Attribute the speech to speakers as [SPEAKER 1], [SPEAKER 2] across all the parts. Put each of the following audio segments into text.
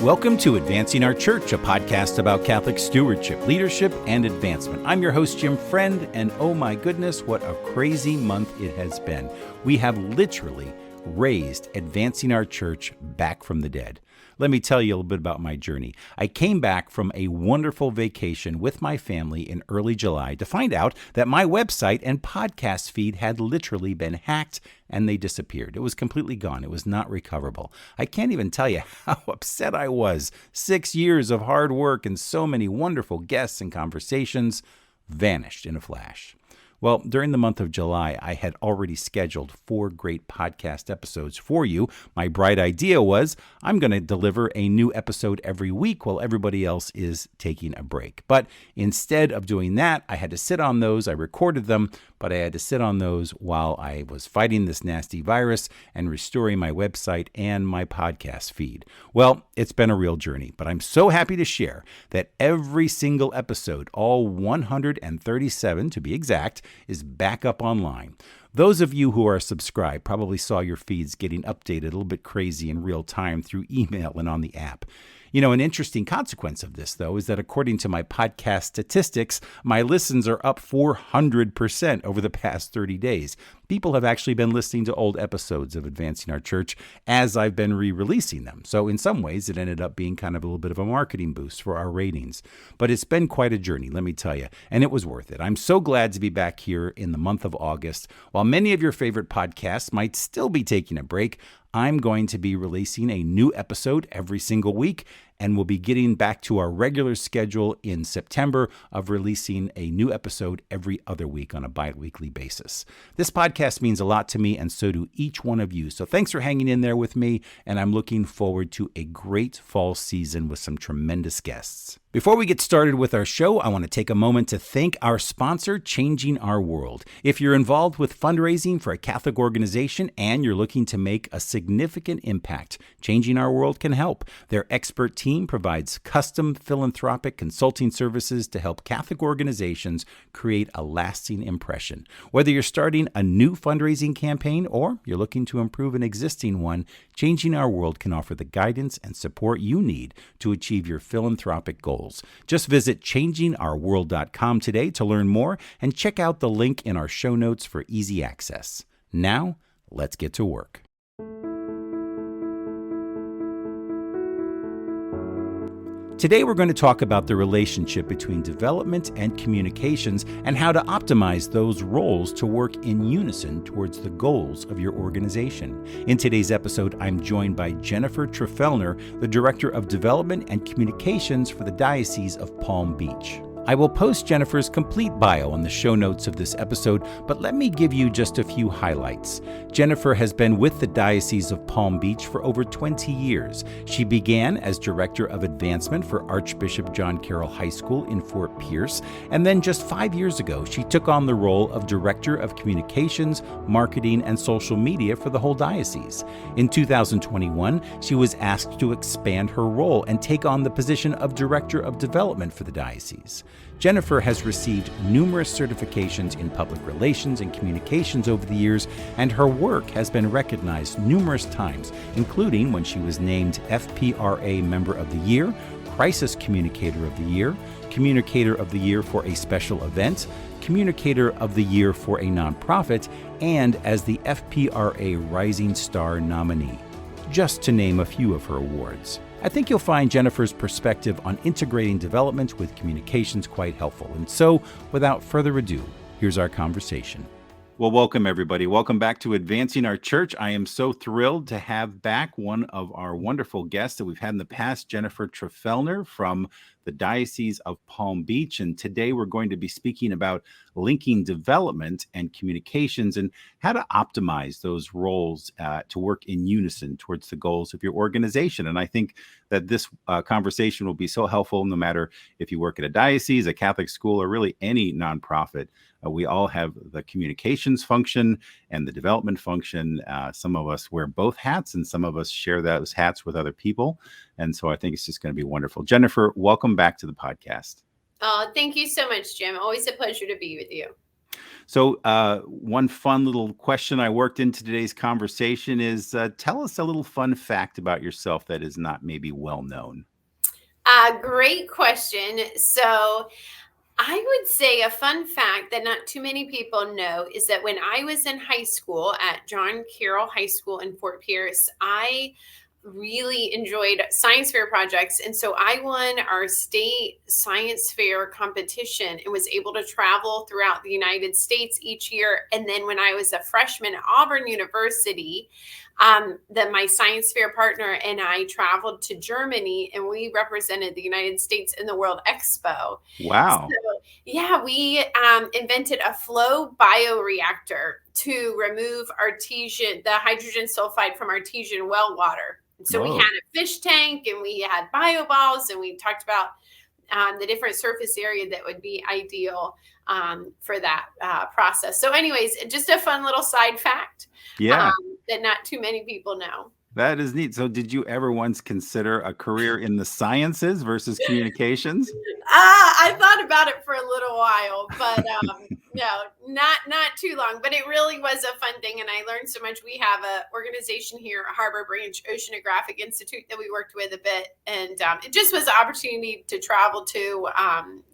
[SPEAKER 1] Welcome to Advancing Our Church, a podcast about Catholic stewardship, leadership, and advancement. I'm your host, Jim Friend, and oh my goodness, what a crazy month it has been. We have literally raised Advancing Our Church back from the dead. Let me tell you a little bit about my journey. I came back from a wonderful vacation with my family in early July to find out that my website and podcast feed had literally been hacked and they disappeared. It was completely gone. It was not recoverable. I can't even tell you how upset I was. 6 years of hard work and so many wonderful guests and conversations vanished in a flash. Well, during the month of July, I had already scheduled 4 great podcast episodes for you. My bright idea was I'm going to deliver a new episode every week while everybody else is taking a break. But instead of doing that, I had to sit on those. I recorded them, but I had to sit on those while I was fighting this nasty virus and restoring my website and my podcast feed. Well, it's been a real journey, but I'm so happy to share that every single episode, all 137 to be exact, is back up online. Those of you who are subscribed probably saw your feeds getting updated a little bit crazy in real time through email and on the app. You know, an interesting consequence of this, though, is that according to my podcast statistics, my listens are up 400% over the past 30 days. People have actually been listening to old episodes of Advancing Our Church as I've been re-releasing them. So in some ways, it ended up being kind of a little bit of a marketing boost for our ratings. But it's been quite a journey, let me tell you, and it was worth it. I'm so glad to be back here in the month of August. While many of your favorite podcasts might still be taking a break, I'm going to be releasing a new episode every single week, and we'll be getting back to our regular schedule in September of releasing a new episode every other week on a bi-weekly basis. This podcast means a lot to me, and so do each one of you. So thanks for hanging in there with me, and I'm looking forward to a great fall season with some tremendous guests. Before we get started with our show, I want to take a moment to thank our sponsor, Changing Our World. If you're involved with fundraising for a Catholic organization and you're looking to make a significant impact, Changing Our World can help. Their expert team provides custom philanthropic consulting services to help Catholic organizations create a lasting impression. Whether you're starting a new fundraising campaign or you're looking to improve an existing one, Changing Our World can offer the guidance and support you need to achieve your philanthropic goals. Just visit changingourworld.com today to learn more and check out the link in our show notes for easy access. Now, let's get to work. Today, we're going to talk about the relationship between development and communications and how to optimize those roles to work in unison towards the goals of your organization. In today's episode, I'm joined by Jennifer Trefelner, the Director of Development and Communications for the Diocese of Palm Beach. I will post Jennifer's complete bio on the show notes of this episode, but let me give you just a few highlights. Jennifer has been with the Diocese of Palm Beach for over 20 years. She began as Director of Advancement for Archbishop John Carroll High School in Fort Pierce, and then just 5 years ago, she took on the role of Director of Communications, Marketing, and Social Media for the whole diocese. In 2021, she was asked to expand her role and take on the position of Director of Development for the diocese. Jennifer has received numerous certifications in public relations and communications over the years, and her work has been recognized numerous times, including when she was named FPRA Member of the Year, Crisis Communicator of the Year, Communicator of the Year for a special event, Communicator of the Year for a nonprofit, and as the FPRA Rising Star nominee, just to name a few of her awards. I think you'll find Jennifer's perspective on integrating development with communications quite helpful. And so, without further ado, here's our conversation. Well, welcome everybody. Welcome back to Advancing Our Church. I am so thrilled to have back one of our wonderful guests that we've had in the past, Jennifer Trefelner from the Diocese of Palm Beach. And today we're going to be speaking about linking development and communications and how to optimize those roles to work in unison towards the goals of your organization. And I think that this conversation will be so helpful no matter if you work at a diocese, a Catholic school, or really any nonprofit. We all have the communications function and the development function. Some of us wear both hats and some of us share those hats with other people. And so I think it's just going to be wonderful. Jennifer, welcome back to the podcast.
[SPEAKER 2] Thank you so much, Jim. Always a pleasure to be with you.
[SPEAKER 1] So, one fun little question I worked into today's conversation is tell us a little fun fact about yourself that is not maybe well known.
[SPEAKER 2] Great question. So, I would say a fun fact that not too many people know is that when I was in high school at John Carroll High School in Fort Pierce, I really enjoyed science fair projects. And so I won our state science fair competition and was able to travel throughout the United States each year. And then when I was a freshman at Auburn University, my science fair partner and I traveled to Germany and we represented the United States in the World Expo.
[SPEAKER 1] Wow.
[SPEAKER 2] So, yeah, we invented a flow bioreactor to remove the hydrogen sulfide from artesian well water. So we
[SPEAKER 1] Whoa.
[SPEAKER 2] had a fish tank and we had bio balls and we talked about the different surface area that would be ideal for that process. So anyways, just a fun little side fact
[SPEAKER 1] Yeah.
[SPEAKER 2] that not too many people know.
[SPEAKER 1] That is neat. So, did you ever once consider a career in the sciences versus communications?
[SPEAKER 2] I thought about it for a little while, but no, not too long. But it really was a fun thing, and I learned so much. We have an organization here, Harbor Branch Oceanographic Institute, that we worked with a bit, and it just was an opportunity to travel to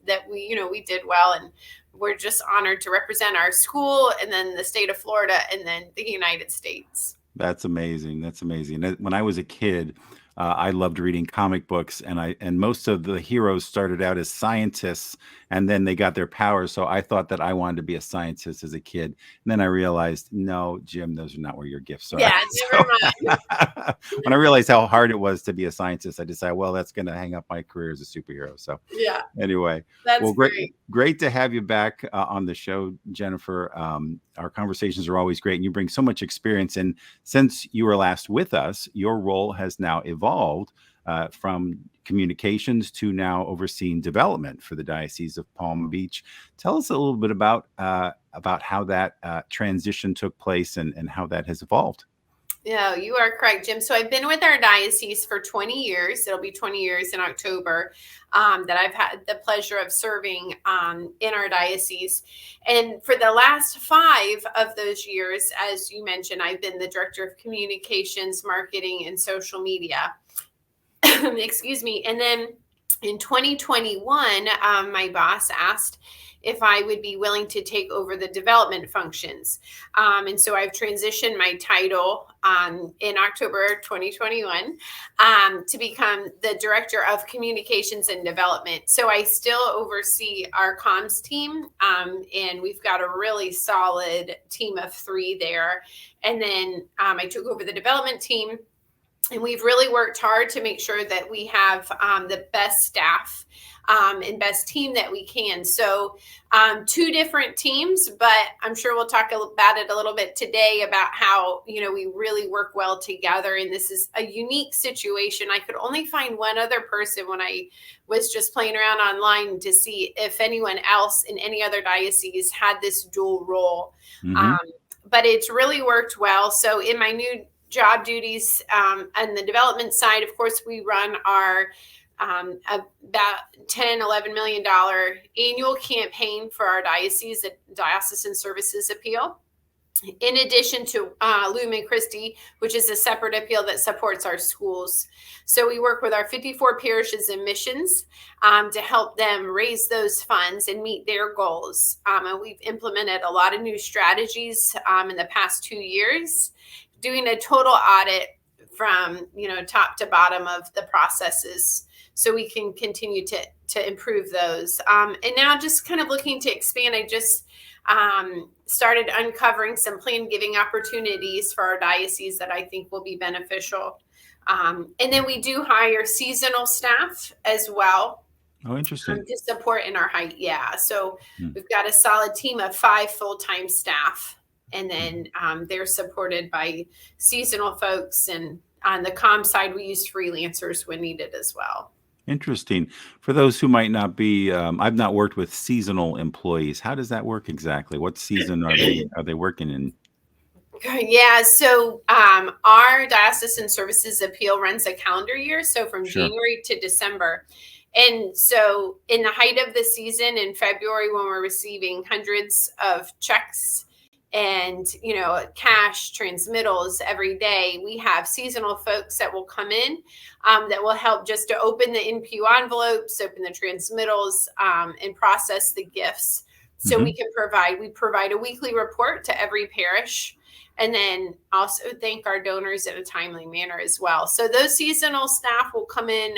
[SPEAKER 2] that we did well, and we're just honored to represent our school, and then the state of Florida, and then the United States.
[SPEAKER 1] That's amazing. That's amazing. When I was a kid, I loved reading comic books, and most of the heroes started out as scientists, and then they got their powers. So I thought that I wanted to be a scientist as a kid, and then I realized, no, Jim, those are not where your gifts are.
[SPEAKER 2] Yeah, never mind.
[SPEAKER 1] When I realized how hard it was to be a scientist, I decided, well, that's going to hang up my career as a superhero. So
[SPEAKER 2] Yeah,
[SPEAKER 1] anyway,
[SPEAKER 2] that's
[SPEAKER 1] well,
[SPEAKER 2] great.
[SPEAKER 1] great to have you back on the show, Jennifer. Our conversations are always great, and you bring so much experience. And since you were last with us, your role has now evolved from communications to now overseeing development for the Diocese of Palm Beach. Tell us a little bit about how that transition took place and how that has evolved.
[SPEAKER 2] Yeah, you are correct, Jim. So I've been with our diocese for 20 years. It'll be 20 years in October that I've had the pleasure of serving in our diocese. And for the last 5 of those years, as you mentioned, I've been the director of communications, marketing, and social media. Excuse me. And then in 2021, my boss asked if I would be willing to take over the development functions. And so I've transitioned my title in October 2021 to become the Director of Communications and Development. So I still oversee our comms team, and we've got a really solid team of 3 there. And then I took over the development team. And we've really worked hard to make sure that we have the best staff and best team that we can. So 2 different teams, but I'm sure we'll talk about it a little bit today about how, we really work well together. And this is a unique situation. I could only find one other person when I was just playing around online to see if anyone else in any other diocese had this dual role.
[SPEAKER 1] Mm-hmm.
[SPEAKER 2] But it's really worked well. So in my new job duties on the development side, of course, we run our about $10-11 million annual campaign for our diocese, the Diocesan Services Appeal. In addition to Lumen Christi, which is a separate appeal that supports our schools. So we work with our 54 parishes and missions to help them raise those funds and meet their goals. And we've implemented a lot of new strategies in the past 2 years, doing a total audit from top to bottom of the processes so we can continue to improve those. And now just kind of looking to expand, I just started uncovering some planned giving opportunities for our diocese that I think will be beneficial. And then we do hire seasonal staff as well.
[SPEAKER 1] Oh, interesting.
[SPEAKER 2] To support in our height. Yeah. So we've got a solid team of 5 full-time staff. And then they're supported by seasonal folks. And on the comm side, we use freelancers when needed as well.
[SPEAKER 1] Interesting. For those who might not be, I've not worked with seasonal employees. How does that work exactly? What season are they working in?
[SPEAKER 2] Yeah, so our Diocesan Services Appeal runs a calendar year, so from
[SPEAKER 1] Sure.
[SPEAKER 2] January to December. And so in the height of the season in February, when we're receiving hundreds of checks and, cash transmittals every day, we have seasonal folks that will come in that will help just to open the NPU envelopes, open the transmittals, and process the gifts. So we provide a weekly report to every parish, and then also thank our donors in a timely manner as well. So those seasonal staff will come in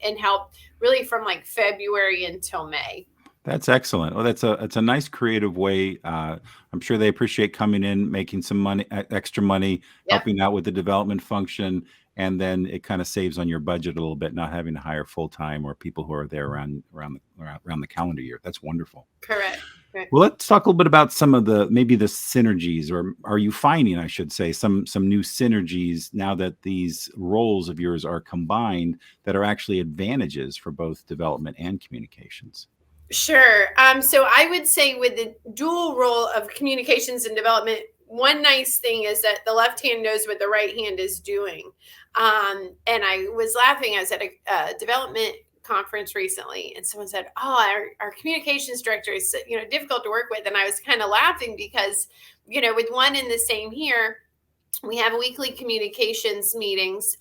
[SPEAKER 2] and help really from like February until May.
[SPEAKER 1] That's excellent. Well, it's a nice creative way. I'm sure they appreciate coming in, making some money, extra money, helping out with the development function, and then it kind of saves on your budget a little bit, not having to hire full time or people who are there around the calendar year. That's wonderful.
[SPEAKER 2] Correct.
[SPEAKER 1] Well, let's talk a little bit about some of maybe the synergies, or are you finding, I should say, some new synergies now that these roles of yours are combined that are actually advantages for both development and communications?
[SPEAKER 2] Sure. So I would say with the dual role of communications and development, one nice thing is that the left hand knows what the right hand is doing. And I was laughing. I was at a development conference recently, and someone said, "Oh, our communications director is difficult to work with." And I was kind of laughing because with one and the same here, we have weekly communications meetings.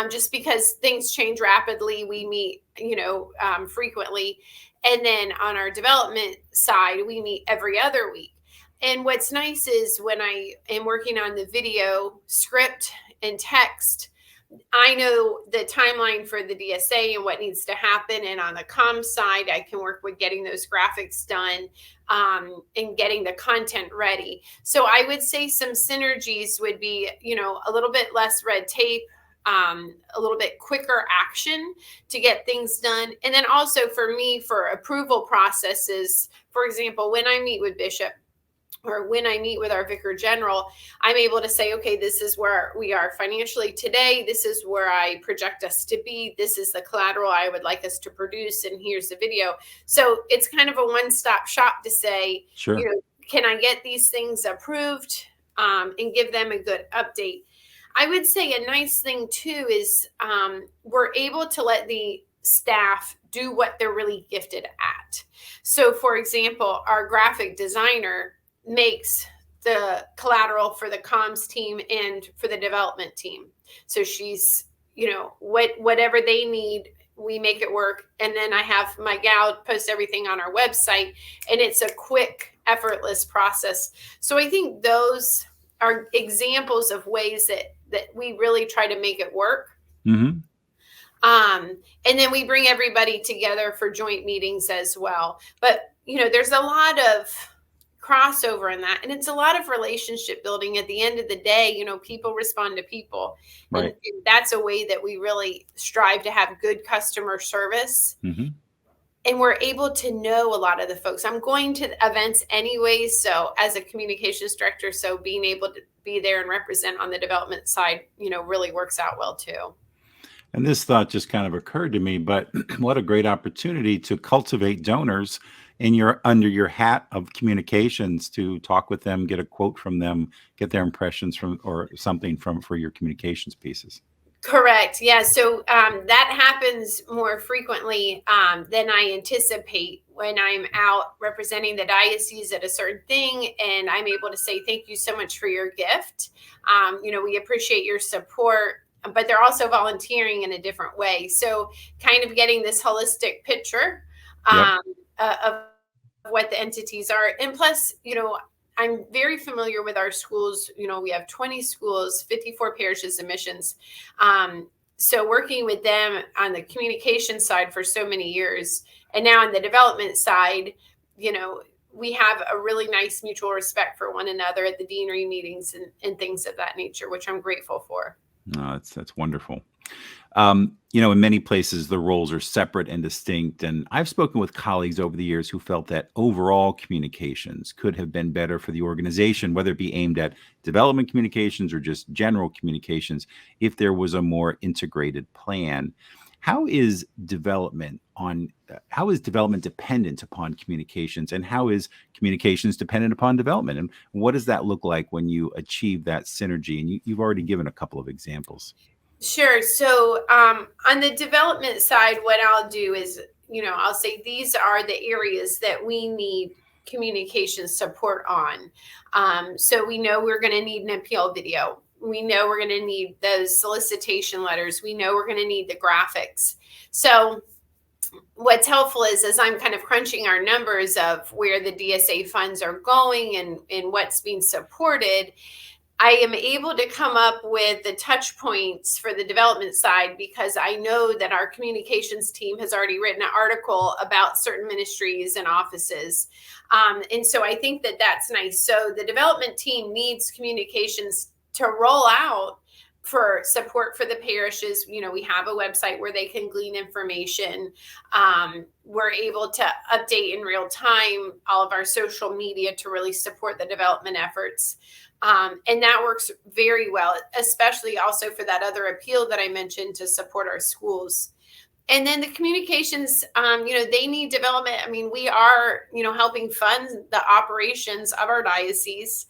[SPEAKER 2] Just because things change rapidly, we meet frequently. And then on our development side, we meet every other week. And what's nice is when I am working on the video script and text, I know the timeline for the DSA and what needs to happen. And on the comm side, I can work with getting those graphics done and getting the content ready. So I would say some synergies would be, a little bit less red tape, a little bit quicker action to get things done. And then also for me, for approval processes, for example, when I meet with Bishop or when I meet with our Vicar General, I'm able to say, okay, this is where we are financially today. This is where I project us to be. This is the collateral I would like us to produce. And here's the video. So it's kind of a one-stop shop to say,
[SPEAKER 1] sure,
[SPEAKER 2] can I get these things approved and give them a good update? I would say a nice thing too is we're able to let the staff do what they're really gifted at. So for example, our graphic designer makes the collateral for the comms team and for the development team. So she's, whatever they need, we make it work. And then I have my gal post everything on our website, and it's a quick, effortless process. So I think those are examples of ways that we really try to make it work.
[SPEAKER 1] Mm-hmm.
[SPEAKER 2] And then we bring everybody together for joint meetings as well. But, there's a lot of crossover in that. And it's a lot of relationship building. At the end of the day, people respond to people.
[SPEAKER 1] Right.
[SPEAKER 2] And that's a way that we really strive to have good customer service.
[SPEAKER 1] Mm-hmm.
[SPEAKER 2] And we're able to know a lot of the folks. I'm going to events anyway. So as a communications director, so being able to be there and represent on the development side, really works out well too.
[SPEAKER 1] And this thought just kind of occurred to me, but what a great opportunity to cultivate donors under your hat of communications, to talk with them, get a quote from them, get their impressions from or something for your communications pieces.
[SPEAKER 2] Correct. Yeah. So that happens more frequently than I anticipate when I'm out representing the diocese at a certain thing. And I'm able to say, thank you so much for your gift. We appreciate your support, but they're also volunteering in a different way. So kind of getting this holistic picture of what the entities are. And plus, I'm very familiar with our schools. We have 20 schools, 54 parishes and missions. So working with them on the communication side for so many years, and now on the development side, we have a really nice mutual respect for one another at the deanery meetings and things of that nature, which I'm grateful for.
[SPEAKER 1] No, that's wonderful. In many places, the roles are separate and distinct. And I've spoken with colleagues over the years who felt that overall communications could have been better for the organization, whether it be aimed at development communications or just general communications, if there was a more integrated plan. How is development dependent upon communications, and how is communications dependent upon development? And what does that look like when you achieve that synergy? And you've already given a couple of examples.
[SPEAKER 2] Sure. So on the development side, what I'll do is, I'll say these are the areas that we need communication support on. So we know we're going to need an appeal video. We know we're going to need those solicitation letters. We know we're going to need the graphics. So what's helpful is as I'm kind of crunching our numbers of where the DSA funds are going and what's being supported, I am able to come up with the touch points for the development side because I know that our communications team has already written an article about certain ministries and offices. And so I think that that's nice. So the development team needs communications to roll out for support for the parishes. We have a website where they can glean information. We're able to update in real time all of our social media to really support the development efforts. And that works very well, especially also for that other appeal that I mentioned to support our schools. And then the communications, they need development. I mean, we are, helping fund the operations of our diocese.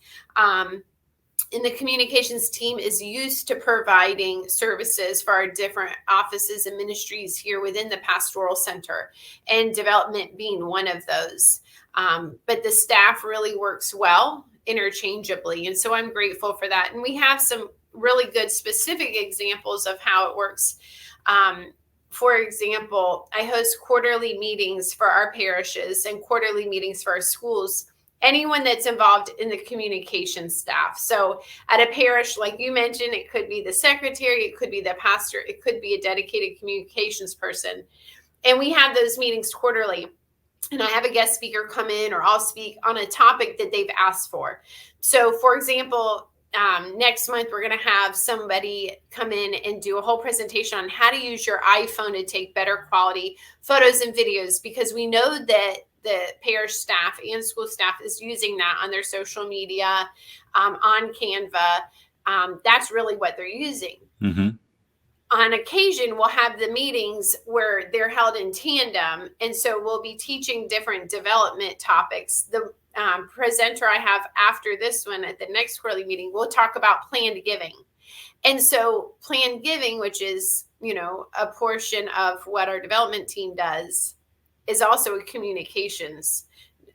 [SPEAKER 2] And the communications team is used to providing services for our different offices and ministries here within the pastoral center, and development being one of those. But the staff really works well interchangeably. And so I'm grateful for that. And we have some really good specific examples of how it works. For example, I host quarterly meetings for our parishes and quarterly meetings for our schools. Anyone that's involved in the communication staff. So at a parish, like you mentioned, it could be the secretary, it could be the pastor, it could be a dedicated communications person. And we have those meetings quarterly. And I have a guest speaker come in, or I'll speak on a topic that they've asked for. So for example, next month, we're going to have somebody come in and do a whole presentation on how to use your iPhone to take better quality photos and videos, because we know that the parish staff and school staff is using that on their social media, on Canva. That's really what they're using.
[SPEAKER 1] Mm-hmm.
[SPEAKER 2] On occasion, we'll have the meetings where they're held in tandem. And so we'll be teaching different development topics. The presenter I have after this one at the next quarterly meeting, we'll talk about planned giving. And so planned giving, which is, a portion of what our development team does, is also a communications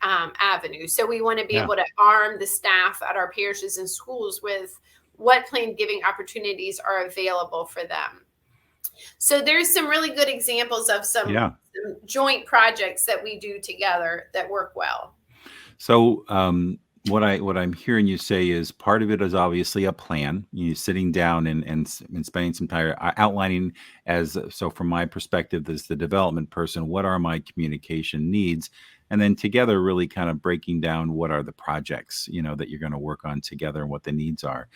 [SPEAKER 2] avenue. So we want to be able to arm the staff at our parishes and schools with what planned giving opportunities are available for them. So there's some really good examples of some joint projects that we do together that work well.
[SPEAKER 1] So what I'm hearing you say is part of it is obviously a plan. You sitting down and spending some time outlining, so from my perspective as the development person, what are my communication needs? And then together really kind of breaking down what are the projects, that you're going to work on together and what the needs are.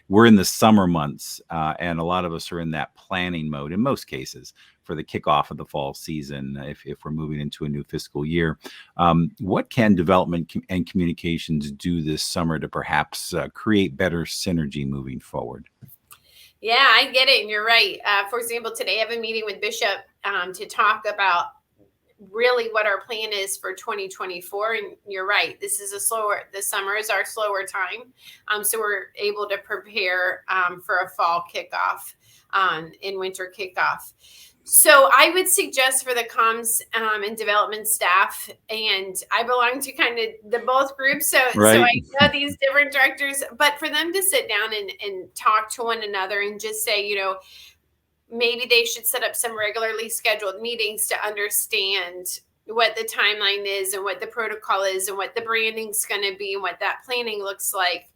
[SPEAKER 1] We're in the summer months, and a lot of us are in that planning mode in most cases for the kickoff of the fall season, if we're moving into a new fiscal year. What can development and communications do this summer to perhaps create better synergy moving forward?
[SPEAKER 2] Yeah, I get it. And you're right. For example, today I have a meeting with Bishop to talk about really what our plan is for 2024. And you're right. The summer is our slower time. So we're able to prepare for a fall kickoff and winter kickoff. So I would suggest for the comms and development staff, and I belong to kind of the both groups. So I know these different directors, but for them to sit down and talk to one another and just say, maybe they should set up some regularly scheduled meetings to understand what the timeline is and what the protocol is and what the branding's going to be and what that planning looks like.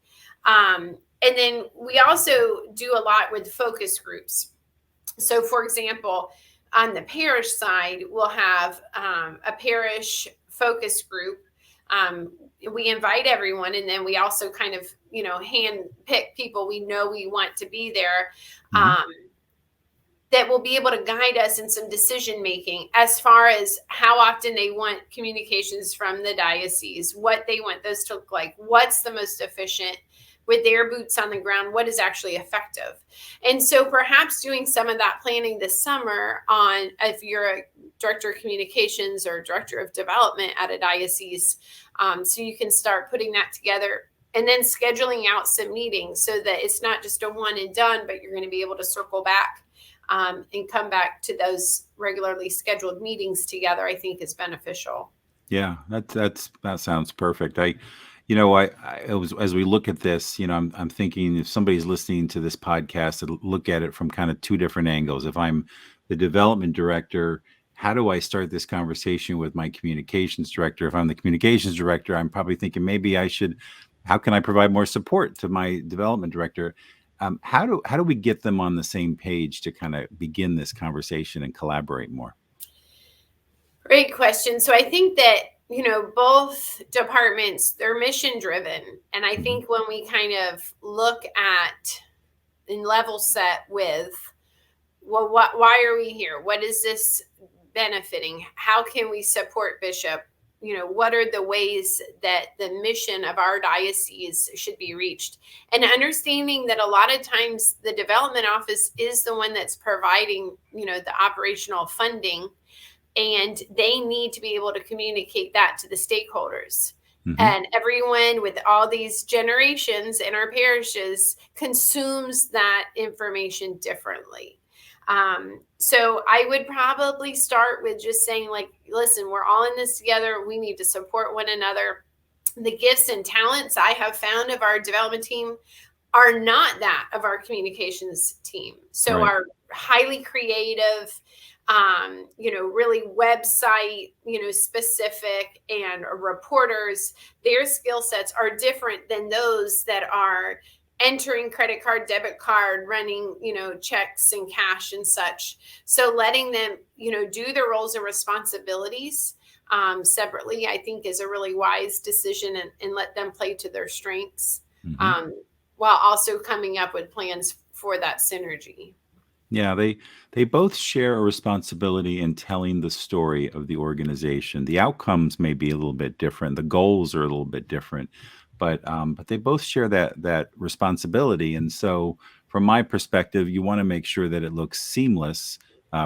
[SPEAKER 2] And then we also do a lot with focus groups. So for example, on the parish side, we'll have a parish focus group. We invite everyone, and then we also kind of, hand pick people we know we want to be there. That will be able to guide us in some decision making as far as how often they want communications from the diocese, what they want those to look like, what's the most efficient with their boots on the ground, what is actually effective. And so perhaps doing some of that planning this summer on, if you're a director of communications or director of development at a diocese, so you can start putting that together and then scheduling out some meetings so that it's not just a one and done, but you're going to be able to circle back and come back to those regularly scheduled meetings together, I think is beneficial.
[SPEAKER 1] Yeah, that sounds perfect. As we look at this, I'm thinking if somebody's listening to this podcast, to look at it from kind of two different angles. If I'm the development director, how do I start this conversation with my communications director? If I'm the communications director, I'm probably thinking maybe how can I provide more support to my development director? How do we get them on the same page to kind of begin this conversation and collaborate more?
[SPEAKER 2] Great question. So I think that, both departments, they're mission driven. And I think when we kind of look at and level set with, well, why are we here? What is this benefiting? How can we support Bishop? What are the ways that the mission of our diocese should be reached? And understanding that a lot of times the development office is the one that's providing, the operational funding, and they need to be able to communicate that to the stakeholders. And everyone with all these generations in our parishes consumes that information differently. So I would probably start with just saying, like, listen, we're all in this together. We need to support one another. The gifts and talents I have found of our development team are not that of our communications team. So
[SPEAKER 1] Right.
[SPEAKER 2] our highly creative, really website, specific, and reporters, their skill sets are different than those that are entering credit card, debit card, running, checks and cash and such. So letting them, do their roles and responsibilities separately, I think is a really wise decision, and let them play to their strengths, while also coming up with plans for that synergy.
[SPEAKER 1] Yeah, they both share a responsibility in telling the story of the organization. The outcomes may be a little bit different. The goals are a little bit different, but they both share that responsibility. And so, from my perspective, you want to make sure that it looks seamless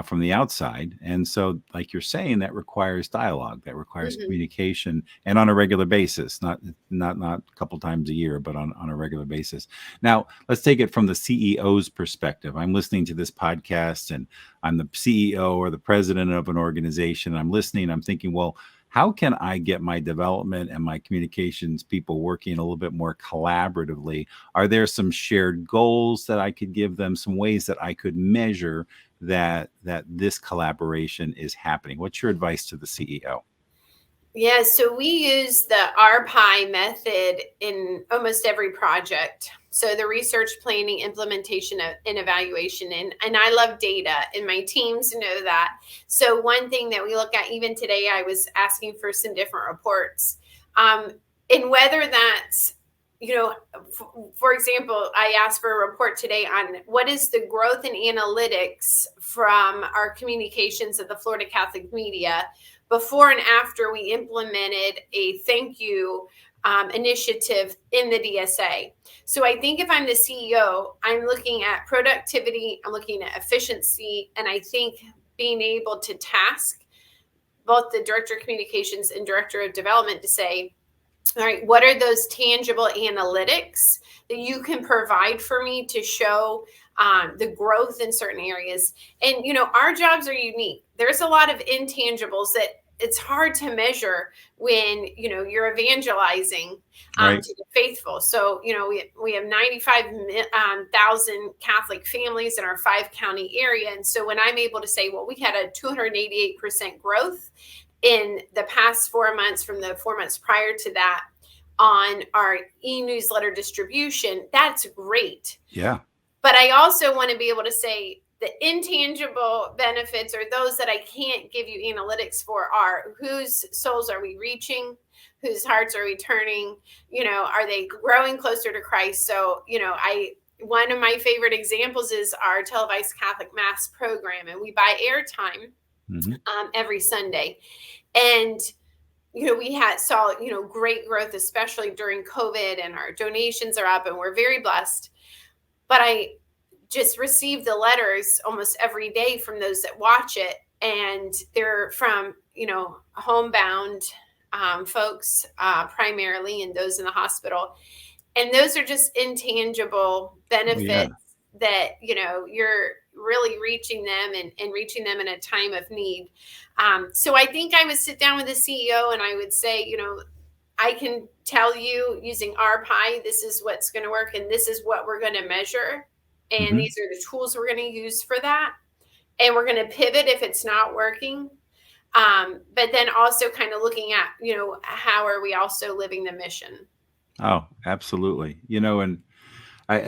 [SPEAKER 1] from the outside. And so, like you're saying, that requires dialogue, that requires communication, and on a regular basis, not a couple times a year, but on a regular basis. Now, let's take it from the CEO's perspective. I'm listening to this podcast, and I'm the CEO or the president of an organization. I'm listening. I'm thinking, well, how can I get my development and my communications people working a little bit more collaboratively? Are there some shared goals that I could give them, some ways that I could measure that this collaboration is happening? What's your advice to the CEO?
[SPEAKER 2] Yeah, so we use the RPI method in almost every project. So the research, planning, implementation, and evaluation. And I love data, and my teams know that. So one thing that we look at, even today, I was asking for some different reports. And whether that's, for example, I asked for a report today on what is the growth in analytics from our communications of the Florida Catholic media before and after we implemented a thank you initiative in the DSA. So I think if I'm the CEO, I'm looking at productivity, I'm looking at efficiency, and I think being able to task both the director of communications and director of development to say, all right, what are those tangible analytics that you can provide for me to show the growth in certain areas? And, our jobs are unique. There's a lot of intangibles that it's hard to measure when, you're evangelizing
[SPEAKER 1] Right.
[SPEAKER 2] to the faithful. So, we have 95,000 Catholic families in our 5-county area. And so when I'm able to say, well, we had a 288% growth in the past 4 months from the 4 months prior to that on our e-newsletter distribution, that's great.
[SPEAKER 1] Yeah.
[SPEAKER 2] But I also want to be able to say the intangible benefits, or those that I can't give you analytics for, are whose souls are we reaching? Whose hearts are we turning? Are they growing closer to Christ? So, one of my favorite examples is our televised Catholic Mass program, and we buy airtime every Sunday. And, we saw great growth, especially during COVID, and our donations are up, and we're very blessed. But I just received the letters almost every day from those that watch it, and they're from, homebound folks primarily, and those in the hospital. And those are just intangible benefits that, really reaching them and reaching them in a time of need. So I think I would sit down with the CEO and I would say, I can tell you using our pie, this is what's going to work and this is what we're going to measure. And these are the tools we're going to use for that. And we're going to pivot if it's not working. But then also kind of looking at, how are we also living the mission?
[SPEAKER 1] Oh, absolutely. And I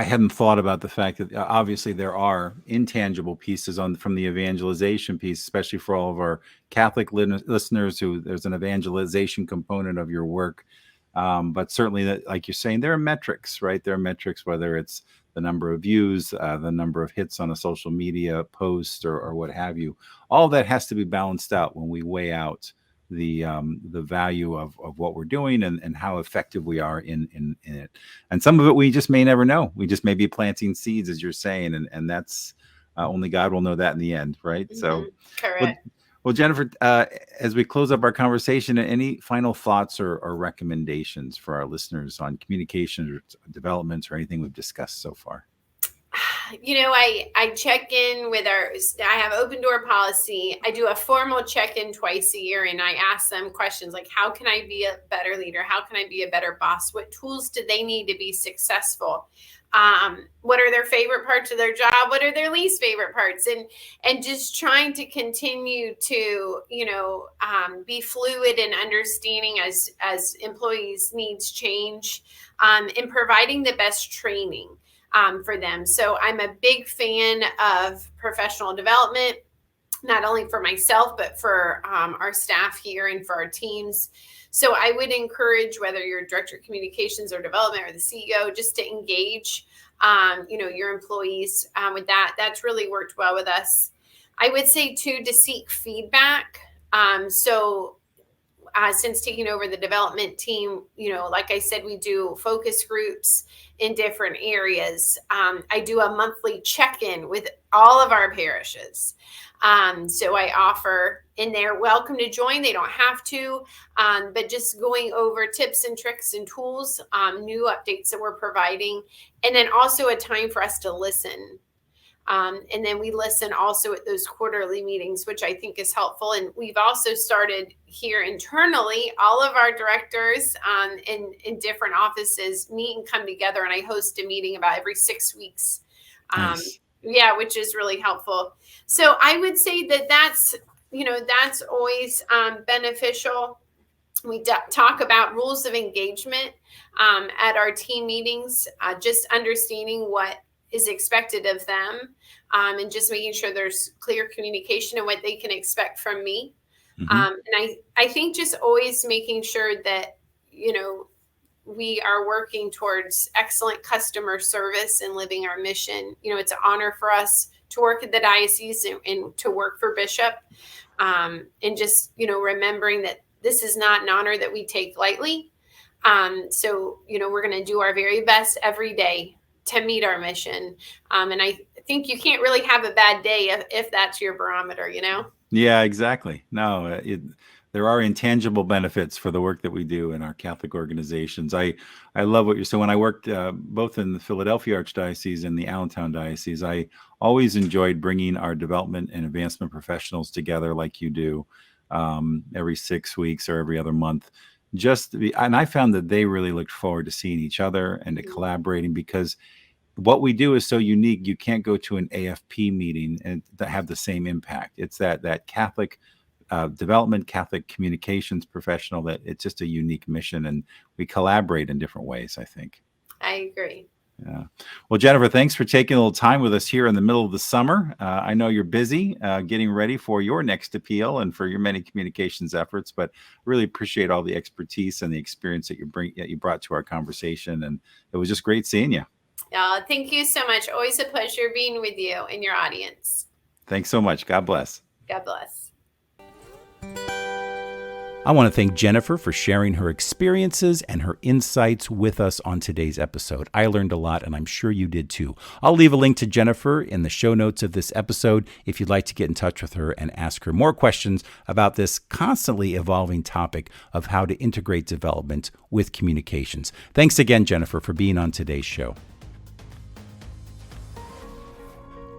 [SPEAKER 1] hadn't thought about the fact that obviously there are intangible pieces from the evangelization piece, especially for all of our Catholic listeners who there's an evangelization component of your work. But certainly, like you're saying, there are metrics, right? There are metrics, whether it's the number of views, the number of hits on a social media post or what have you. All that has to be balanced out when we weigh out the value of what we're doing and how effective we are in it. And some of it we just may never know. We just may be planting seeds, as you're saying, and that's only God will know that in the end, right? So
[SPEAKER 2] correct.
[SPEAKER 1] Well, Jennifer, as we close up our conversation, any final thoughts or recommendations for our listeners on communication or developments or anything we've discussed so far?
[SPEAKER 2] I check in with I have open door policy. I do a formal check-in twice a year and I ask them questions like, how can I be a better leader? How can I be a better boss? What tools do they need to be successful? What are their favorite parts of their job? What are their least favorite parts? And just trying to continue to, be fluid and understanding as employees' needs change, and providing the best training for them. So I'm a big fan of professional development, not only for myself, but for our staff here and for our teams. So I would encourage, whether you're director of communications or development or the CEO, just to engage, your employees with that. That's really worked well with us. I would say too, to seek feedback. Since taking over the development team, like I said, we do focus groups in different areas. I do a monthly check-in with all of our parishes. So I offer, and they're welcome to join. They don't have to, but just going over tips and tricks and tools, new updates that we're providing, and then also a time for us to listen. And then we listen also at those quarterly meetings, which I think is helpful. And we've also started here internally, all of our directors in different offices meet and come together. And I host a meeting about every 6 weeks.
[SPEAKER 1] Nice.
[SPEAKER 2] Which is really helpful. So I would say that's always beneficial. We talk about rules of engagement at our team meetings, just understanding what is expected of them, and just making sure there's clear communication and what they can expect from me. And I think just always making sure that, we are working towards excellent customer service and living our mission. It's an honor for us to work at the diocese and to work for Bishop, and just, remembering that this is not an honor that we take lightly. So, we're going to do our very best every day to meet our mission. And I think you can't really have a bad day if that's your barometer,
[SPEAKER 1] Yeah, exactly. No, there are intangible benefits for the work that we do in our Catholic organizations. I love what you're saying. When I worked both in the Philadelphia Archdiocese and the Allentown Diocese, I always enjoyed bringing our development and advancement professionals together like you do every 6 weeks or every other month. And I found that they really looked forward to seeing each other and to collaborating, because what we do is so unique. You can't go to an AFP meeting and have the same impact. It's that Catholic development, Catholic communications professional, that it's just a unique mission, and we collaborate in different ways, I think.
[SPEAKER 2] I agree.
[SPEAKER 1] Yeah. Well, Jennifer, thanks for taking a little time with us here in the middle of the summer. I know you're busy getting ready for your next appeal and for your many communications efforts, but really appreciate all the expertise and the experience that you brought to our conversation. And it was just great seeing you.
[SPEAKER 2] Thank you so much. Always a pleasure being with you and your audience.
[SPEAKER 1] Thanks so much. God bless.
[SPEAKER 2] God bless.
[SPEAKER 1] I want to thank Jennifer for sharing her experiences and her insights with us on today's episode. I learned a lot, and I'm sure you did too. I'll leave a link to Jennifer in the show notes of this episode if you'd like to get in touch with her and ask her more questions about this constantly evolving topic of how to integrate development with communications. Thanks again, Jennifer, for being on today's show.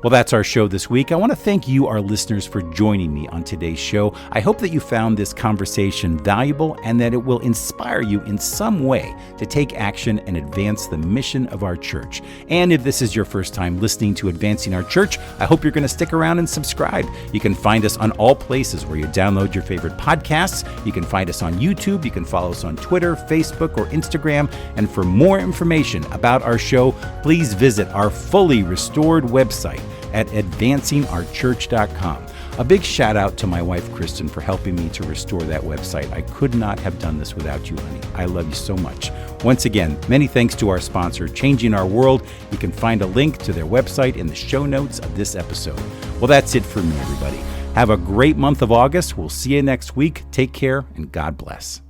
[SPEAKER 1] Well, that's our show this week. I want to thank you, our listeners, for joining me on today's show. I hope that you found this conversation valuable and that it will inspire you in some way to take action and advance the mission of our church. And if this is your first time listening to Advancing Our Church, I hope you're going to stick around and subscribe. You can find us on all places where you download your favorite podcasts. You can find us on YouTube. You can follow us on Twitter, Facebook, or Instagram. And for more information about our show, please visit our fully restored website at advancingourchurch.com. A big shout out to my wife, Kristin, for helping me to restore that website. I could not have done this without you, honey. I love you so much. Once again, many thanks to our sponsor, Changing Our World. You can find a link to their website in the show notes of this episode. Well, that's it for me, everybody. Have a great month of August. We'll see you next week. Take care and God bless.